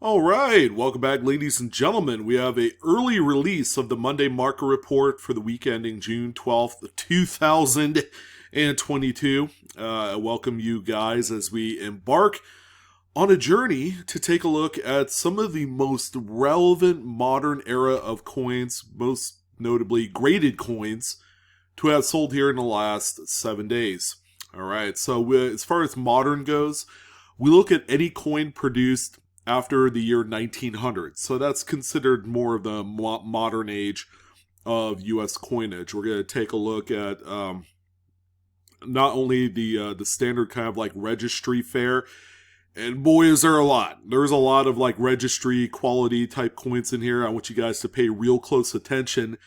All right, welcome back, ladies and gentlemen. We have a early release of the Monday market report for the week ending June 12th, 2022. I welcome you guys as we embark on a journey to take a look at some of the most relevant modern era of coins, most notably graded coins, to have sold here in the last 7 days. All right, so as far as modern goes, we look at any coin produced after the year 1900. So that's considered more of the modern age of U.S. coinage. We're going to take a look at not only the standard kind of like registry fare, and boy, is there a lot. There's a lot of like registry quality type coins in here. I want you guys to pay real close attention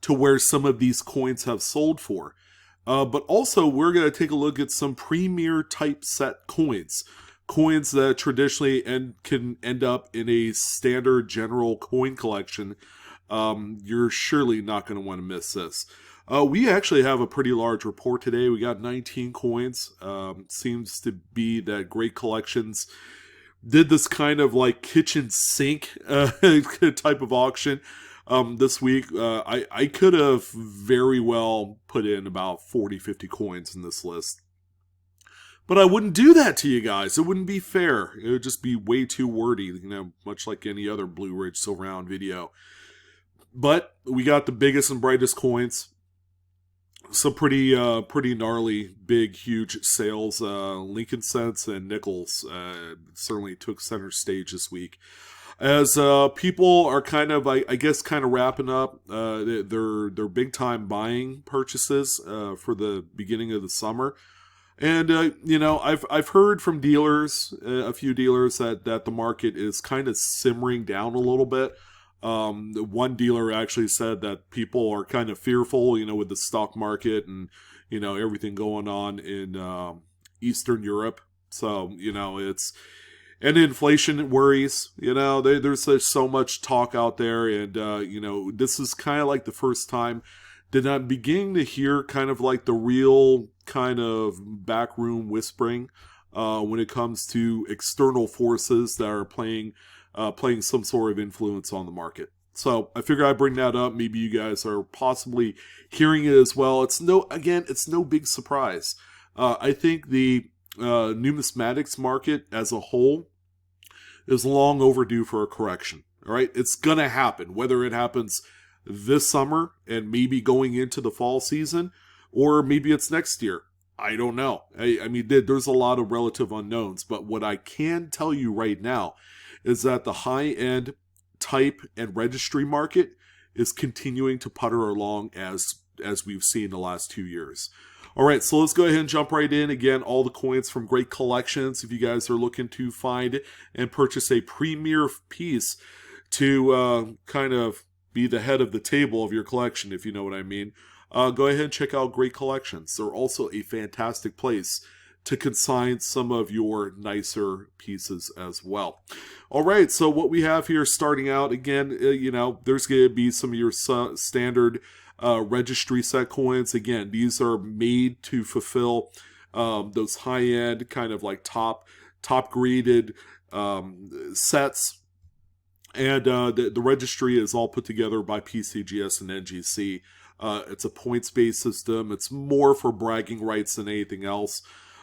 to where some of these coins have sold for. But also, we're going to take a look at some premier type set coins. Coins that traditionally can end up in a standard general coin collection. You're surely not going to want to miss this. We actually have a pretty large report today. We got 19 coins. Seems to be that Great Collections did this kind of like kitchen sink type of auction this week. I could have very well put in about 40, 50 coins in this list. But I wouldn't do that to you guys. It wouldn't be fair. It would just be way too wordy, much like any other BlueRidgeSilverhound video. But we got the biggest and brightest coins. Some pretty gnarly, big, huge sales. Lincoln cents and nickels certainly took center stage this week. As people are kind of, I guess, kind of wrapping up their big time buying purchases for the beginning of the summer. And, I've heard from dealers, a few dealers, that the market is kind of simmering down a little bit. One dealer actually said that people are kind of fearful, with the stock market and, everything going on in Eastern Europe. So, and inflation worries, there's so much talk out there. And, this is kind of like the first time that I'm beginning to hear kind of like the real kind of backroom whispering when it comes to external forces that are playing some sort of influence on the market. So I figure I'd bring that up. Maybe you guys are possibly hearing it as well. It's no big surprise. I think the numismatics market as a whole is long overdue for a correction. All right, it's gonna happen, whether it happens this summer and maybe going into the fall season, or maybe it's next year. I don't know. I mean, there's a lot of relative unknowns, but what I can tell you right now is that the high-end type and registry market is continuing to putter along as we've seen the last 2 years. All right, so let's go ahead and jump right in. Again, all the coins from Great Collections. If you guys are looking to find and purchase a premier piece to kind of be the head of the table of your collection, if you know what I mean, go ahead and check out Great Collections. They're also a fantastic place to consign some of your nicer pieces as well. All right, so what we have here starting out, again, there's going to be some of your standard registry set coins. Again, these are made to fulfill those high-end kind of like top graded sets. And the registry is all put together by PCGS and NGC. It's a points-based system. It's more for bragging rights than anything else.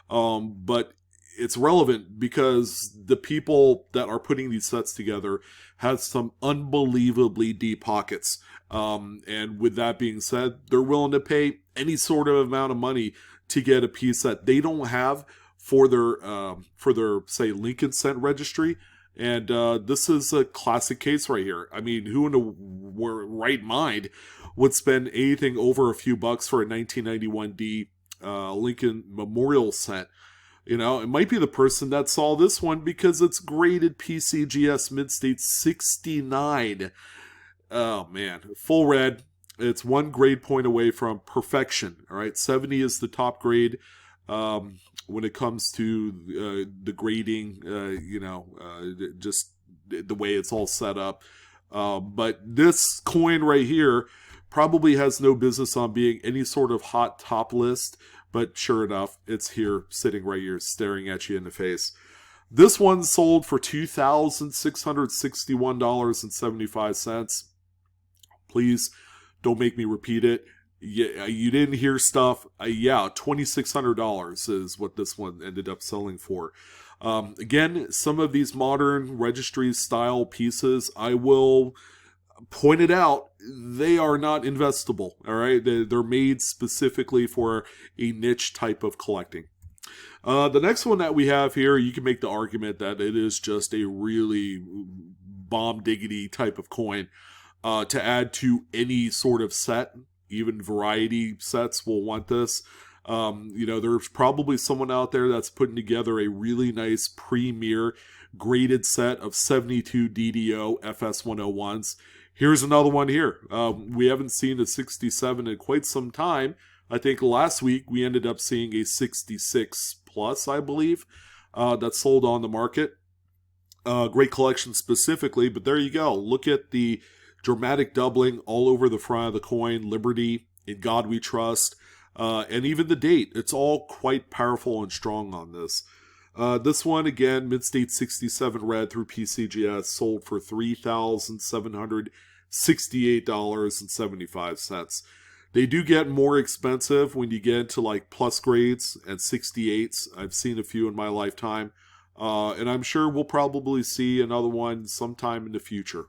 But it's relevant because the people that are putting these sets together have some unbelievably deep pockets. And with that being said, they're willing to pay any sort of amount of money to get a piece that they don't have for their say Lincoln cent registry. And this is a classic case right here. I mean, who in the right mind would spend anything over a few bucks for a 1991D Lincoln Memorial set? It might be the person that saw this one because it's graded PCGS Mid-State 69. Oh, man. Full red. It's one grade point away from perfection. All right, 70 is the top grade. When it comes to the grading, just the way it's all set up. But this coin right here probably has no business on being any sort of hot top list, but sure enough, it's here, sitting right here, staring at you in the face. This one sold for $2,661.75. Please don't make me repeat it. Yeah, you didn't hear stuff. Yeah, $2,600 is what this one ended up selling for. Again, some of these modern registry style pieces, I will point it out, they are not investable. All right, they're made specifically for a niche type of collecting. The next one that we have here, you can make the argument that it is just a really bomb diggity type of coin to add to any sort of set. Even variety sets will want this. There's probably someone out there that's putting together a really nice premier graded set of 72 DDO FS101s. Here's another one here. We haven't seen a 67 in quite some time. I think last week we ended up seeing a 66 plus, I believe, that sold on the market. Great collection specifically, but there you go. Look at the dramatic doubling all over the front of the coin. Liberty, In God We Trust, and even the date. It's all quite powerful and strong on this. This one, again, Mid-State 67 red through PCGS, sold for $3,768.75. They do get more expensive when you get into like plus grades and 68s. I've seen a few in my lifetime. And I'm sure we'll probably see another one sometime in the future.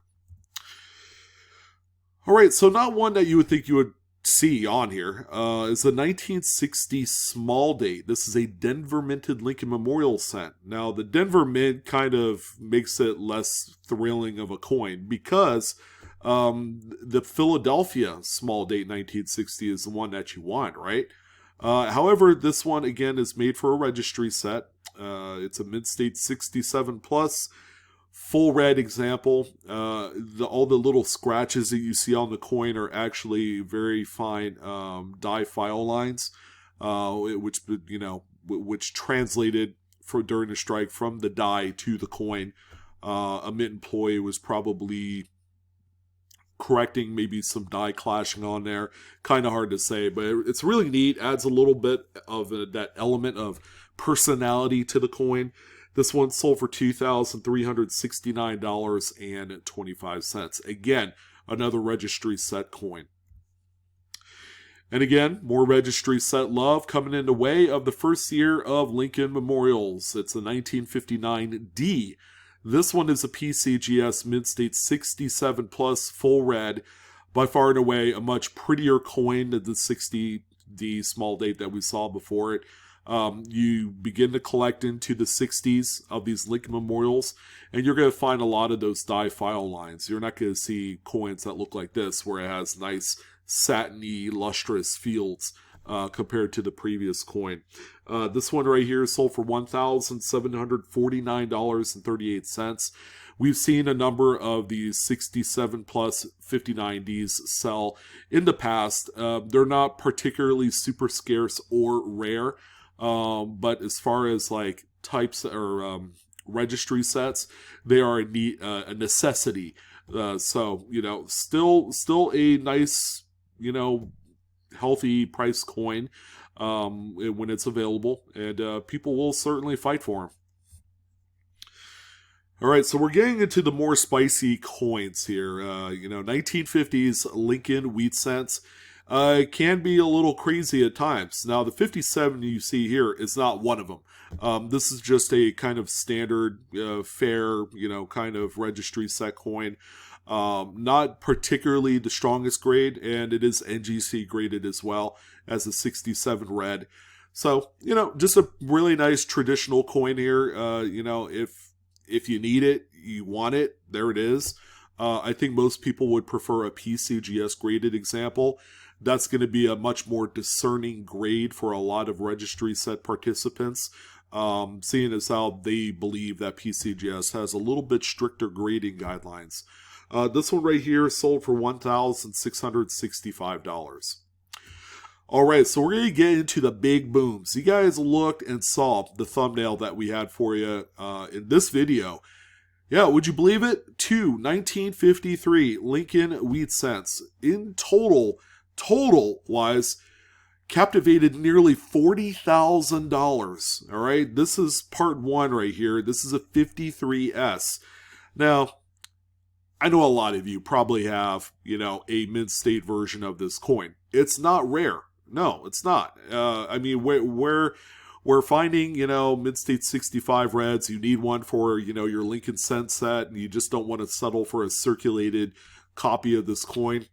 All right, so not one that you would think you would see on here is the 1960 small date. This is a Denver minted Lincoln Memorial set. Now, the Denver mint kind of makes it less thrilling of a coin because the Philadelphia small date 1960 is the one that you want, right? However, this one, again, is made for a registry set. It's a Mid-State 67 plus. Full red example. All the little scratches that you see on the coin are actually very fine die file lines, which translated during the strike from the die to the coin. A mint employee was probably correcting maybe some die clashing on there. Kind of hard to say, but it's really neat. Adds a little bit of that element of personality to the coin. This one sold for $2,369.25. Again, another registry set coin. And again, more registry set love coming in the way of the first year of Lincoln Memorials. It's a 1959D. This one is a PCGS Mid-State 67 plus full red. By far and away, a much prettier coin than the 60D small date that we saw before it. You begin to collect into the 60s of these Lincoln Memorials, and you're going to find a lot of those die file lines. You're not going to see coins that look like this, where it has nice satiny, lustrous fields compared to the previous coin. This one right here sold for $1,749.38. We've seen a number of these 67 plus 59Ds sell in the past. They're not particularly super scarce or rare. But as far as like types or registry sets, they are a necessity. So still a nice, healthy price coin when it's available, and people will certainly fight for them. All right, so we're getting into the more spicy coins here. 1950s Lincoln wheat cents. Can be a little crazy at times. Now, the 57 you see here is not one of them. This is just a kind of standard, fair, kind of registry set coin. Not particularly the strongest grade, and it is NGC graded as well as a 67 red. So, just a really nice traditional coin here. If you need it, you want it, there it is. I think most people would prefer a PCGS graded example. That's going to be a much more discerning grade for a lot of registry set participants, seeing as how they believe that PCGS has a little bit stricter grading guidelines. This one right here sold for $1,665. All right, so we're going to get into the big booms. You guys looked and saw the thumbnail that we had for you in this video. Yeah, would you believe it? 1953 Lincoln wheat cents. In total-wise, captivated nearly $40,000. All right, this is part one right here. This is a 53S. Now, I know a lot of you probably have, a mid-state version of this coin. It's not rare. No, it's not. I mean, we're finding, mid-state 65 reds. You need one for, your Lincoln Cent set, and you just don't want to settle for a circulated copy of this coin.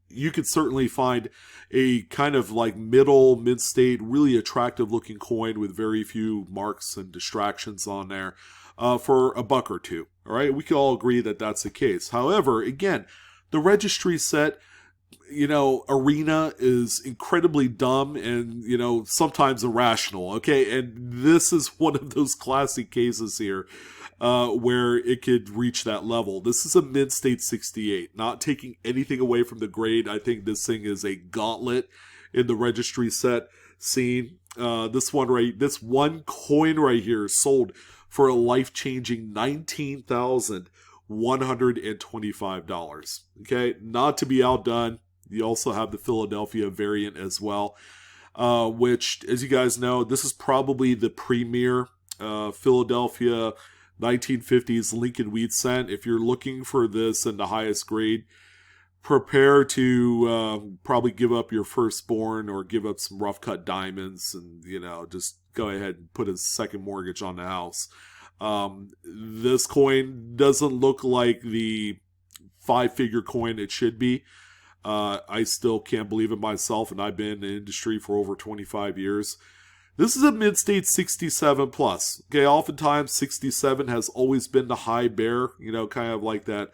You could certainly find a kind of like mid-state, really attractive looking coin with very few marks and distractions on there for $1 or $2. All right, we can all agree that that's the case. However, again, the registry set, arena is incredibly dumb and, sometimes irrational. Okay, and this is one of those classic cases here where it could reach that level. This is a mid-state 68, not taking anything away from the grade. I think this thing is a gauntlet in the registry set scene. This one coin right here sold for a life-changing $19,125. Okay, not to be outdone. You also have the Philadelphia variant as well, which, as you guys know, this is probably the premier Philadelphia 1950s Lincoln Wheat Cent. If you're looking for this in the highest grade, prepare to probably give up your firstborn or give up some rough cut diamonds and, just go ahead and put a second mortgage on the house. This coin doesn't look like the 5-figure coin it should be. I still can't believe it myself, and I've been in the industry for over 25 years. This is a mid-state 67 plus. Okay, oftentimes 67 has always been the high bear, kind of like that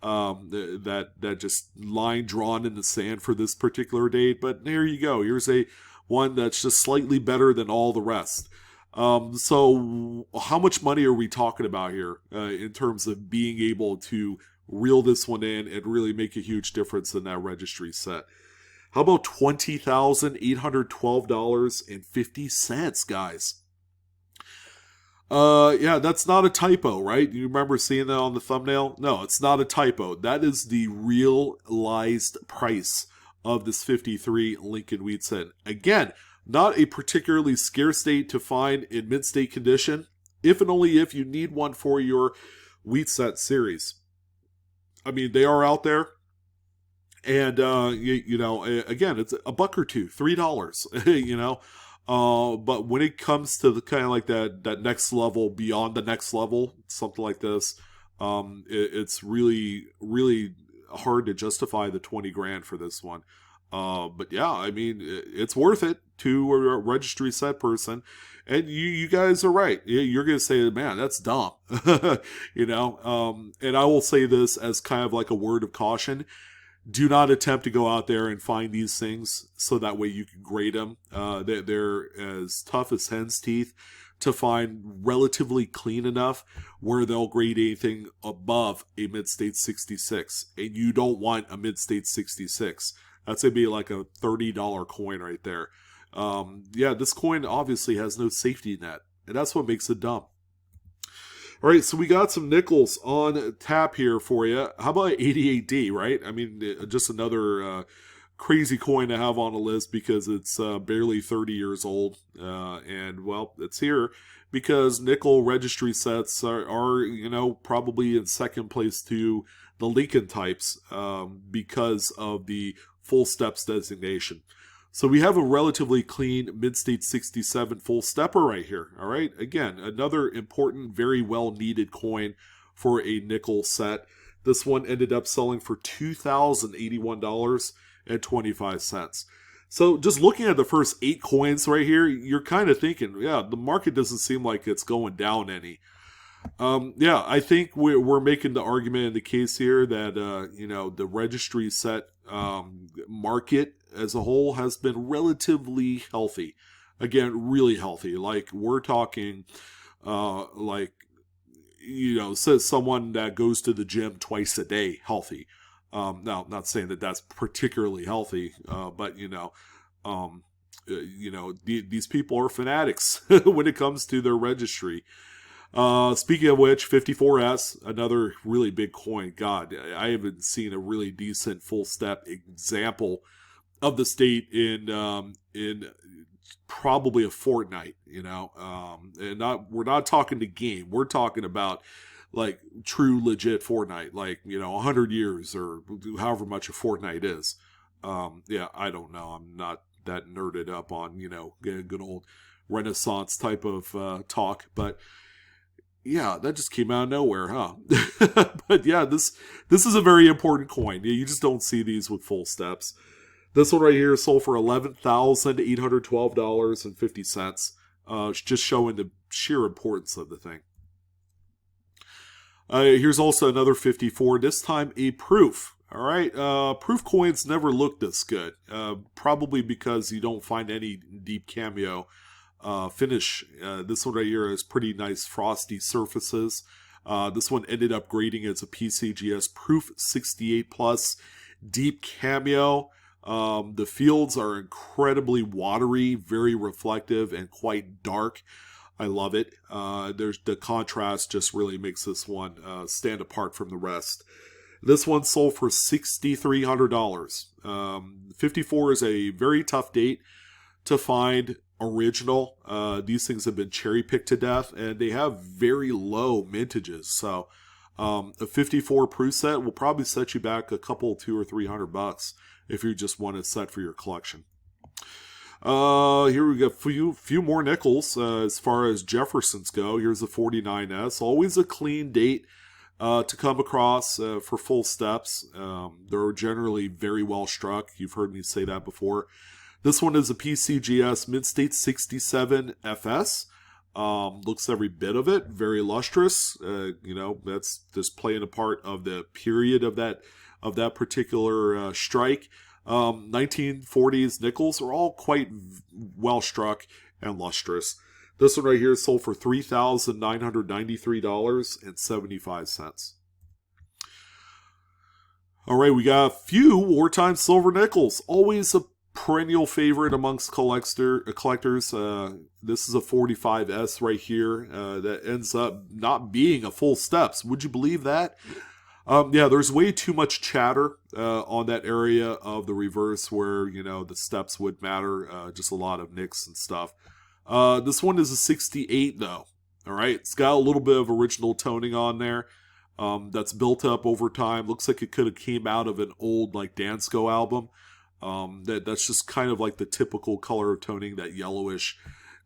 that just line drawn in the sand for this particular date. But there you go. Here's one that's just slightly better than all the rest. So how much money are we talking about here in terms of being able to reel this one in and really make a huge difference in that registry set? How about $20,812.50, guys? Yeah, that's not a typo, right? You remember seeing that on the thumbnail? No, it's not a typo. That is the realized price of this 53 Lincoln Wheat Cent. Again, not a particularly scarce date to find in mid-state condition, if and only if you need one for your Wheat Cent series. I mean, they are out there. And, again, it's $1 or $2, $3, but when it comes to the kind of like that next level, beyond the next level, something like this, it's really, really hard to justify the 20 grand for this one. But yeah, I mean, it's worth it to a registry set person. And you guys are right. You're going to say, man, that's dumb, and I will say this as kind of like a word of caution. Do not attempt to go out there and find these things so that way you can grade them. They're as tough as hen's teeth to find relatively clean enough where they'll grade anything above a mid-state 66. And you don't want a mid-state 66. That's going to be like a $30 coin right there. Yeah, this coin obviously has no safety net. And that's what makes it dumb. All right, so we got some nickels on tap here for you. How about 88D, right? I mean, just another crazy coin to have on a list because it's barely 30 years old. And, well, it's here because nickel registry sets are probably in second place to the Lincoln types because of the full steps designation. So we have a relatively clean mid-state 67 full stepper right here. All right. Again, another important, very well needed coin for a nickel set. This one ended up selling for $2,081.25. So just looking at the first 8 coins right here, you're kind of thinking, yeah, the market doesn't seem like it's going down any. Yeah, I think we're making the argument in the case here that, the registry set market as a whole has been relatively healthy. Again, really healthy. Like, we're talking, says someone that goes to the gym twice a day, healthy. Now, I'm not saying that that's particularly healthy, but, these people are fanatics when it comes to their registry. Speaking of which, 54S, another really big coin. God, I haven't seen a really decent full step example of the state in probably a fortnight, and we're not talking the game. We're talking about like true legit fortnight, like 100 years or however much a fortnight is. Yeah, I don't know. I'm not that nerded up on good old Renaissance type of talk, but yeah, that just came out of nowhere, huh? But yeah, this is a very important coin. You just don't see these with full steps. This one right here sold for $11,812.50. Just showing the sheer importance of the thing. Here's also another 54. This time a proof. All right, proof coins never look this good. Probably because you don't find any deep cameo finish. This one right here has pretty nice frosty surfaces. This one ended up grading as a PCGS Proof 68 Plus deep cameo. The fields are incredibly watery, very reflective, and quite dark. I love it. There's the contrast just really makes this one stand apart from the rest. This one sold for $6,300. 54 is a very tough date to find original. These things have been cherry picked to death, and they have very low mintages. So a 54 proof set will probably set you back a couple, $200 or $300 if you just want a set for your collection. Here we go, few more nickels as far as Jeffersons go. Here's the 49S. Always a clean date to come across for full steps. They're generally very well struck. You've heard me say that before. This one is a PCGS Mid-State 67 FS. Looks every bit of it. Very lustrous. That's just playing a part of the period of that particular strike. 1940s nickels are all quite well struck and lustrous. This one right here is sold for $3,993.75. All right, we got a few wartime silver nickels. Always a perennial favorite amongst collectors. This is a 45S right here that ends up not being a full steps. Would you believe that? Yeah, there's way too much chatter on that area of the reverse where, the steps would matter. Just a lot of nicks and stuff. This one is a 68 though. All right. It's got a little bit of original toning on there. That's built up over time. Looks like it could have came out of an old like Dansko album. That's just kind of like the typical color toning, that yellowish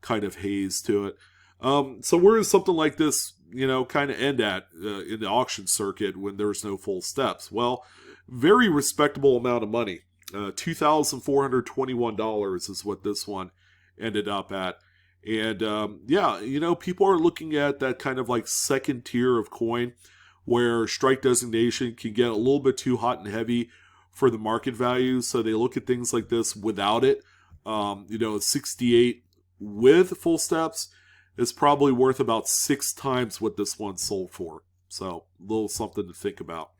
kind of haze to it. So where does something like this, kind of end at in the auction circuit when there's no full steps? Well, very respectable amount of money. $2,421 is what this one ended up at. And people are looking at that kind of like second tier of coin where strike designation can get a little bit too hot and heavy for the market value. So they look at things like this without it. 68 with full steps is probably worth about 6 times what this one sold for. So a little something to think about.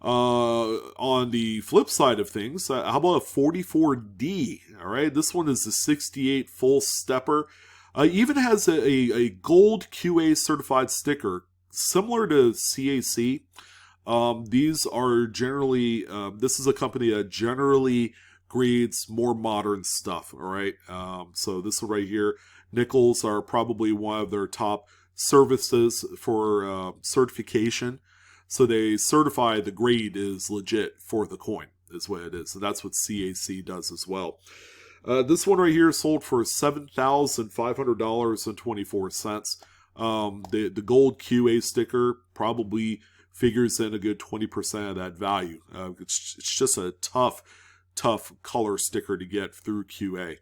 On the flip side of things, how about a 44D? All right, this one is a 68 full stepper. Even has a gold QA certified sticker, similar to CAC. These are generally, this is a company that generally grades more modern stuff. All right, so this one right here, nickels are probably one of their top services for certification. So they certify the grade is legit for the coin, is what it is. And that's what CAC does as well. This one right here sold for $7,500.24. The gold QA sticker probably figures in a good 20% of that value. It's just a tough color sticker to get through QA.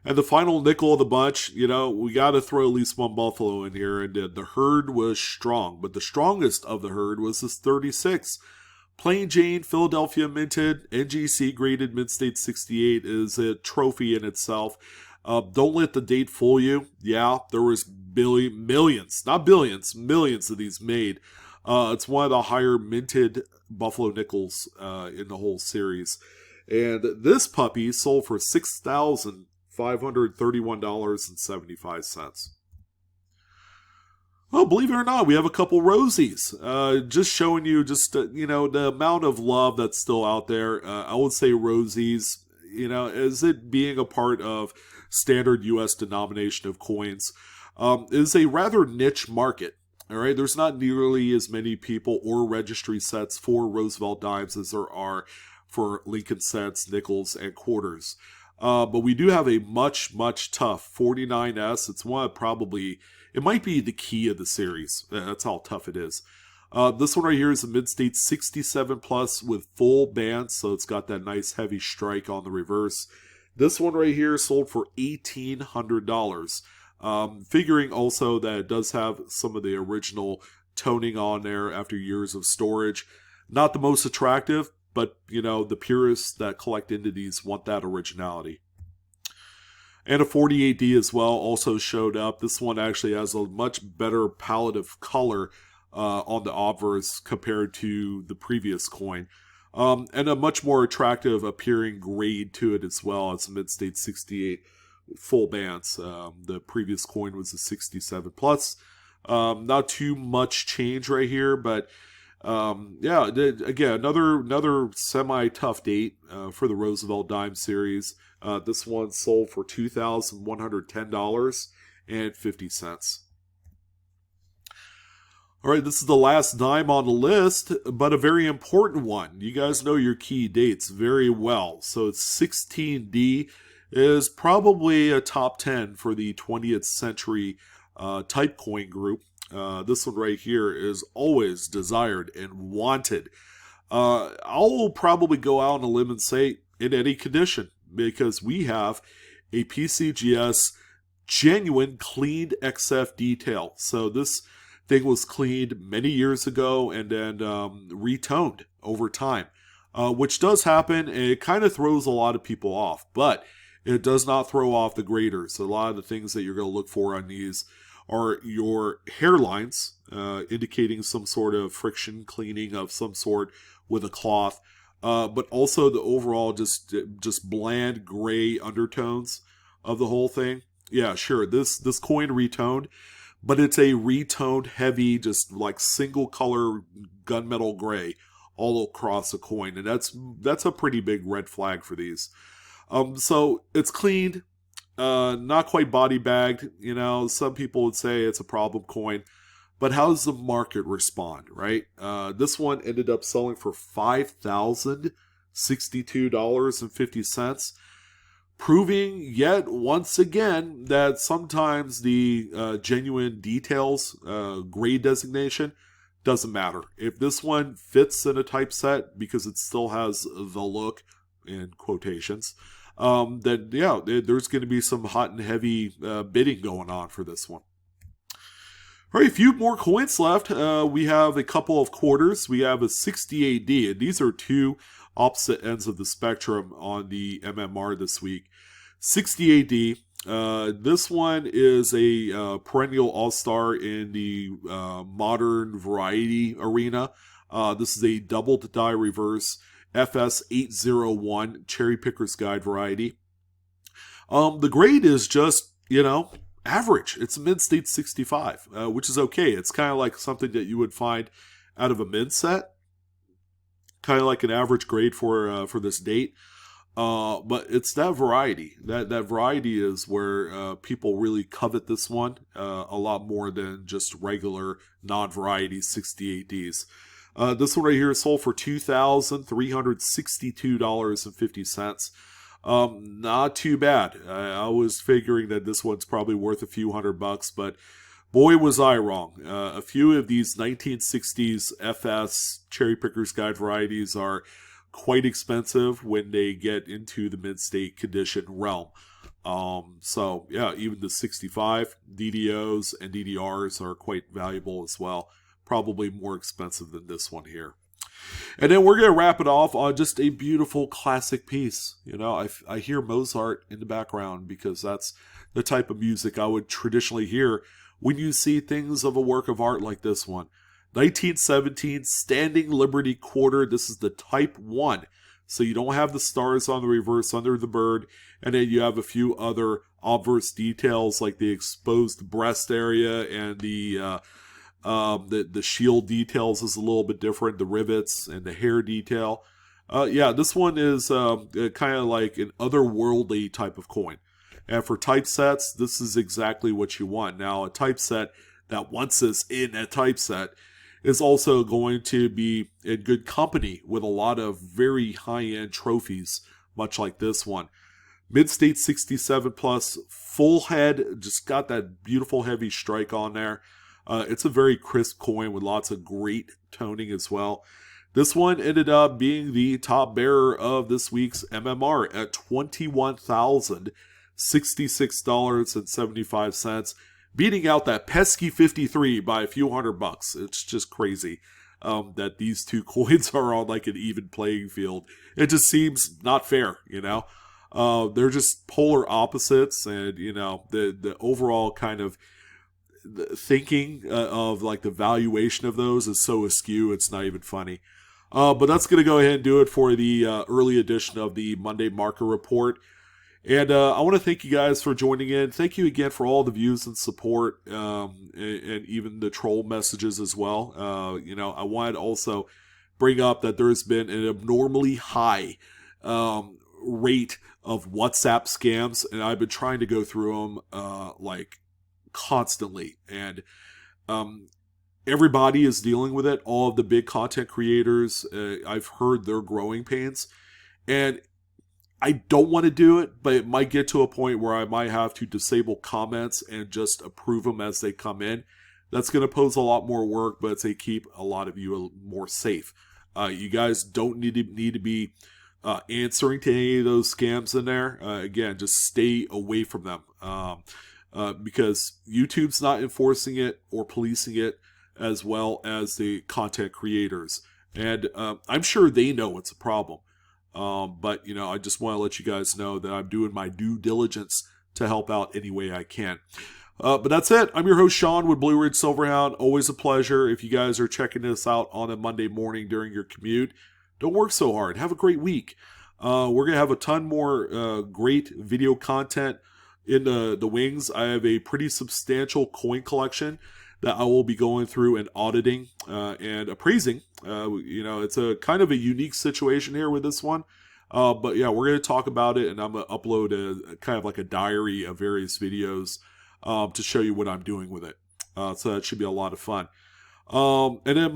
And the final nickel of the bunch, we got to throw at least one Buffalo in here. And the herd was strong. But the strongest of the herd was this 36. Plain Jane, Philadelphia minted, NGC graded Mid-State 68 is a trophy in itself. Don't let the date fool you. Yeah, there was millions, not billions, millions of these made. It's one of the higher minted Buffalo nickels in the whole series. And this puppy sold for $6,531.75. Well, believe it or not, we have a couple Rosies. Just showing you just, the amount of love that's still out there. I would say Rosies, as it being a part of standard U.S. denomination of coins, is a rather niche market. All right, there's not nearly as many people or registry sets for Roosevelt dimes as there are for Lincoln cents, nickels, and quarters. But we do have a much, much tough 49S. It's one of probably, it might be the key of the series. That's how tough it is. This one right here is a mid-state 67 plus with full band, so it's got that nice heavy strike on the reverse. This one right here sold for $1,800. Figuring also that it does have some of the original toning on there after years of storage. Not the most attractive, but, the purists that collect into these want that originality. And a 48D as well also showed up. This one actually has a much better palette of color on the obverse compared to the previous coin. And a much more attractive appearing grade to it as well. It's a mid-state 68 full bands. The previous coin was a 67 plus. Not too much change right here, but again, another semi-tough date for the Roosevelt Dime series. This one sold for $2,110.50. All right, this is the last dime on the list, but a very important one. You guys know your key dates very well. So it's 16D is probably a top 10 for the 20th century type coin group. This one right here is always desired and wanted. I'll probably go out on a limb and say in any condition, because we have a PCGS genuine cleaned XF detail. So this thing was cleaned many years ago and then retoned over time, which does happen, and it kind of throws a lot of people off, but it does not throw off the graders. A lot of the things that you're going to look for on these are your hairlines, indicating some sort of friction cleaning of some sort with a cloth, but also the overall just bland gray undertones of the whole thing. Yeah, sure, this coin retoned, but it's a retoned heavy, just like single color gunmetal gray all across the coin, and that's a pretty big red flag for these. So it's cleaned, not quite body bagged. Some people would say it's a problem coin, but how does the market respond, right? This one ended up selling for $5,062.50, proving yet once again that sometimes the genuine details, grade designation, doesn't matter. If this one fits in a typeset because it still has the look, in quotations, then yeah, there's going to be some hot and heavy bidding going on for this one. All right, a few more coins left. We have a couple of quarters. We have a 68D, and these are two opposite ends of the spectrum on the MMR this week. 68D, this one is a perennial all-star in the modern variety arena. This is a doubled die reverse FS801 Cherry Picker's Guide variety. The grade is just, average. It's a mid-state 65, which is okay. It's kind of like something that you would find out of a mid set. Kind of like an average grade for this date. But it's that variety. That variety is where people really covet this one a lot more than just regular non-variety 68Ds. This one right here is sold for $2,362.50. Not too bad. I was figuring that this one's probably worth a few $100, but boy was I wrong. A few of these 1960s FS Cherry Picker's Guide varieties are quite expensive when they get into the mid-state condition realm. So yeah, even the 65 DDOs and DDRs are quite valuable as well. Probably more expensive than this one here. And then we're going to wrap it off on just a beautiful classic piece. I hear Mozart in the background because that's the type of music I would traditionally hear when you see things of a work of art like this one. 1917 Standing Liberty Quarter. This is the Type 1 So you don't have the stars on the reverse under the bird, and then you have a few other obverse details like the exposed breast area and the shield details is a little bit different, the rivets and the hair detail. Yeah, this one is kind of like an otherworldly type of coin. And for typesets, this is exactly what you want. Now, a typeset that wants this in a typeset is also going to be in good company with a lot of very high-end trophies, much like this one. Mid-State 67 plus, full head, just got that beautiful heavy strike on there. It's a very crisp coin with lots of great toning as well. This one ended up being the top bearer of this week's MMR at $21,066.75, beating out that pesky 53 by a few $100. It's just crazy that these two coins are on like an even playing field. It just seems not fair, you know. They're just polar opposites, and you know the overall kind of thinking of like the valuation of those is so askew, it's not even funny. But that's going to go ahead and do it for the early edition of the Monday Market Report. And I want to thank you guys for joining in. Thank you again for all the views and support, and even the troll messages as well. You know, I wanted to also bring up that there's been an abnormally high rate of WhatsApp scams, and I've been trying to go through them like constantly. And everybody is dealing with it. All of the big content creators, I've heard their growing pains. And I don't want to do it, but it might get to a point where I might have to disable comments and just approve them as they come in. That's going to pose a lot more work, but it's to keep a lot of you more safe. You guys don't need to be answering to any of those scams in there. Again, just stay away from them because YouTube's not enforcing it or policing it as well as the content creators. And I'm sure they know it's a problem. But, you know, I just want to let you guys know that I'm doing my due diligence to help out any way I can. But that's it. I'm your host, Sean, with Blue Ridge Silverhound. Always a pleasure. If you guys are checking this out on a Monday morning during your commute, don't work so hard. Have a great week. We're going to have a ton more great video content in the wings. I have a pretty substantial coin collection that I will be going through and auditing and appraising. You know, it's a kind of a unique situation here with this one. But yeah, we're going to talk about it, and I'm going to upload a kind of like a diary of various videos to show you what I'm doing with it. So that should be a lot of fun. And then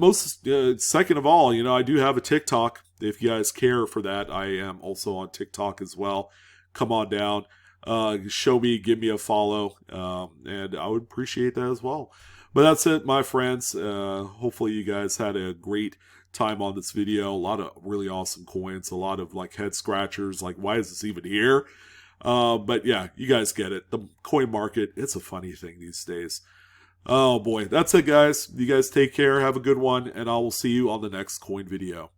second of all, you know, I do have a TikTok. If you guys care for that, I am also on TikTok as well. Come on down, show me, give me a follow, and I would appreciate that as well. But that's it, my friends. Hopefully you guys had a great time on this video. A lot of really awesome coins, a lot of like head scratchers, like why is this even here? But yeah, you guys get it. The coin market, it's a funny thing these days. Oh boy, that's it guys. You guys take care, have a good one, and I will see you on the next coin video.